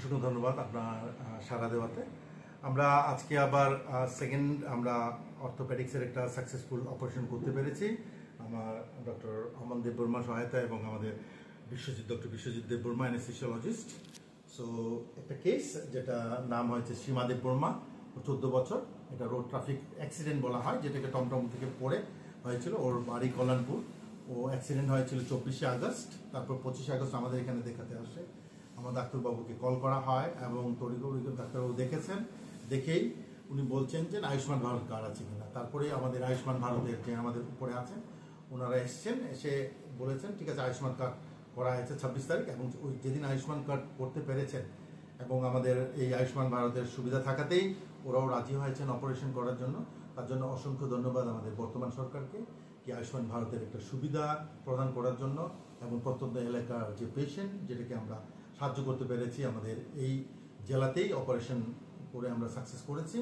অসংখ্য ধন্যবাদ আপনার সাড়া দেওয়াতে। আমরা আজকে আবার সেকেন্ড আমরা অর্থোপেডিক্সের একটা সাকসেসফুল অপারেশন করতে পেরেছি আমার ডক্টর অমন দেববর্মা সহায়তা এবং আমাদের doctor Biswajit Debbarma anaesthesiologist. So একটা কেস যেটা নাম হয়েছে সীমা দেববর্মা, 14 বছর। এটা রোড ট্রাফিক অ্যাক্সিডেন্ট বলা হয়, যেটাকে টমটম থেকে পড়ে হয়েছিল। ওর বাড়ি কল্যাণপুর। ও অ্যাক্সিডেন্ট হয়েছিল 24শে আগস্ট। তারপর 25শে আগস্ট আমাদের এখানে দেখাতে আসে। আমার ডাক্তারবাবুকে কল করা হয় এবং তড়িঘড়ি ডাক্তারবাবু দেখেছেন। দেখেই উনি বলছেন যে আয়ুষ্মান ভারত কার্ড আছে কিনা। তারপরে আমাদের আয়ুষ্মান ভারতের যে আমাদের উপরে আছেন ওনারা এসছেন, এসে বলেছেন ঠিক আছে আয়ুষ্মান কার্ড করা হয়েছে 26 তারিখ। এবং ওই যেদিন আয়ুষ্মান কার্ড করতে পেরেছেন এবং আমাদের এই আয়ুষ্মান ভারতের সুবিধা থাকাতেই ওরাও রাজি হয়েছেন অপারেশন করার জন্য। তার জন্য অসংখ্য ধন্যবাদ আমাদের বর্তমান সরকারকে, কি আয়ুষ্মান ভারতের একটা সুবিধা প্রদান করার জন্য এবং প্রত্যন্ত এলাকার যে পেশেন্ট, যেটাকে আমরা সাহায্য করতে পেরেছি। আমাদের এই জেলাতেই অপারেশন করে আমরা সাকসেস করেছি।